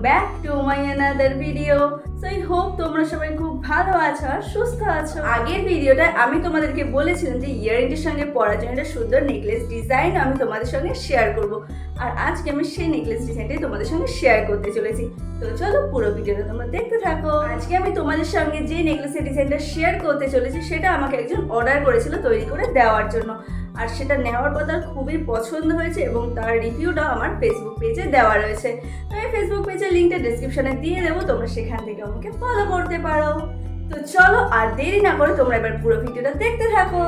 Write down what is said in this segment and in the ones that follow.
Back to my another video. So I hope তোমরা সবাই খুব ভালো আছো আর সুস্থ আছো। আগের ভিডিওটায় আমি তোমাদেরকে বলেছিলাম যে ইয়াররিংটির সঙ্গে পরার জন্য একটা সুন্দর নেকলেস ডিজাইন আমি তোমাদের সঙ্গে শেয়ার করব, আর আজকে আমি সেই নেকলেস ডিজাইনটাই তোমাদের সঙ্গে শেয়ার করতে চলেছি। তো চলো পুরো ভিডিওটা তোমরা দেখতে থাকো। আজকে আমি তোমাদের সঙ্গে যে নেকলেসের ডিজাইনটা শেয়ার করতে চলেছি সেটা আমাকে একজন অর্ডার করেছিল তৈরি করে দেওয়ার জন্য, আর সেটা নেওয়ার পর তার খুবই পছন্দ হয়েছে এবং তার রিভিউটা আমার ফেসবুক পেজে দেওয়া রয়েছে। তো আমি ফেসবুক পেজের লিঙ্কটা ডেসক্রিপশনে দিয়ে দেবো, তোমরা সেখান থেকে আমাকে ফলো করতে পারো। তো চলো আর দেরি না করে তোমরা এবার পুরো ভিডিওটা দেখতে থাকো।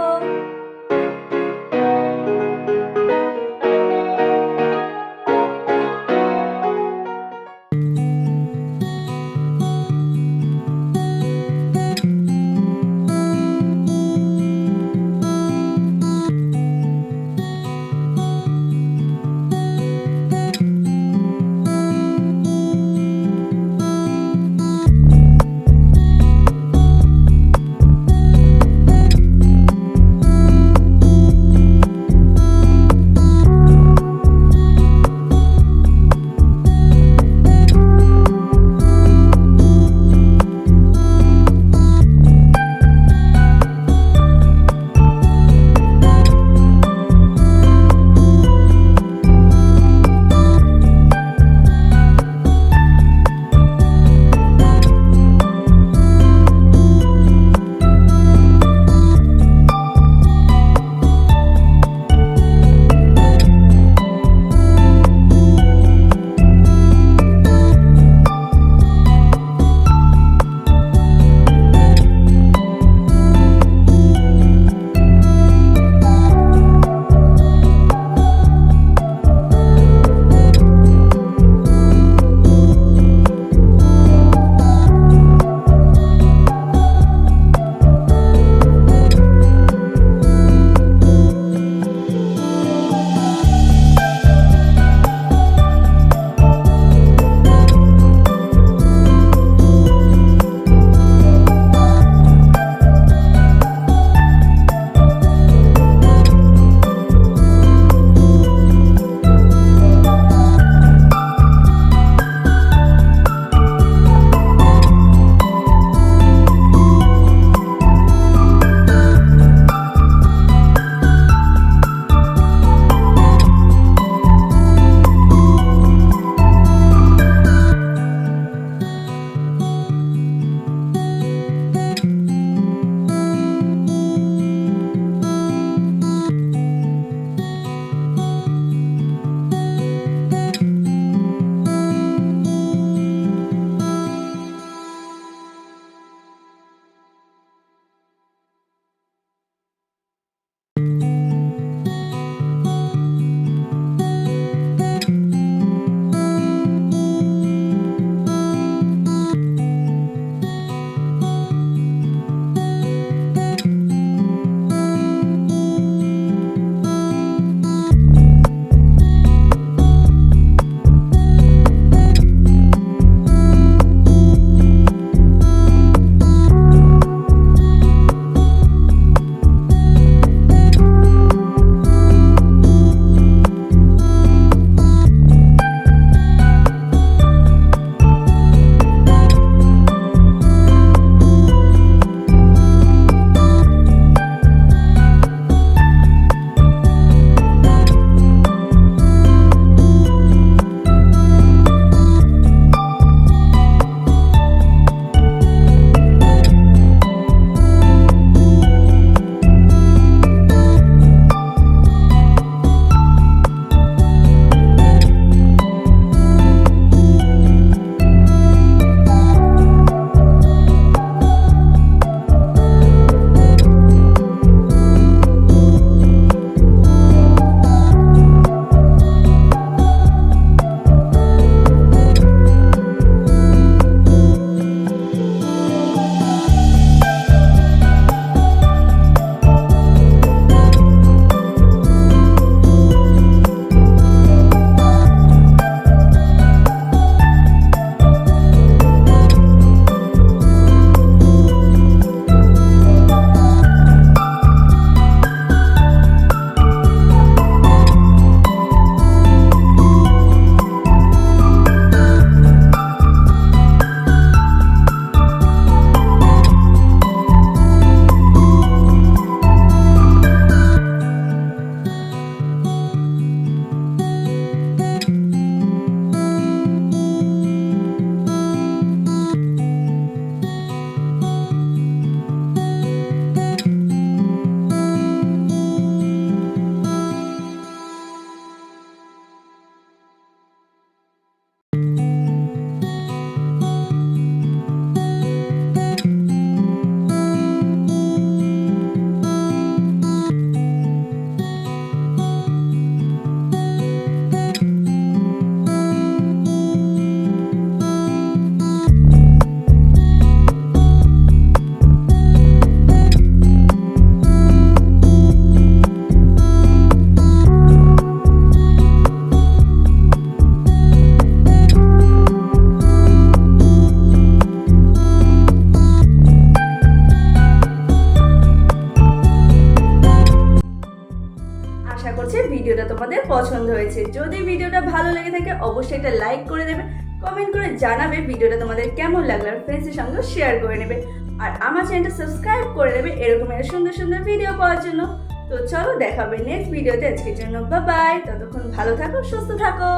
পছন্দ হয়েছে। যদি ভিডিওটা ভালো লেগে থাকে অবশ্যই একটা লাইক করে দেবে, কমেন্ট করে জানাবে ভিডিওটা তোমাদের কেমন লাগলো, আর ফ্রেন্ডসের সঙ্গে শেয়ার করে নেবে, আর আমার চ্যানেলটা সাবস্ক্রাইব করে নেবে এরকম একটা সুন্দর সুন্দর ভিডিও পাওয়ার জন্য। তো চলো দেখাবে নেক্সট ভিডিওতে। আজকের জন্য বাই বাই, ততক্ষণ ভালো থাকো, সুস্থ থাকো।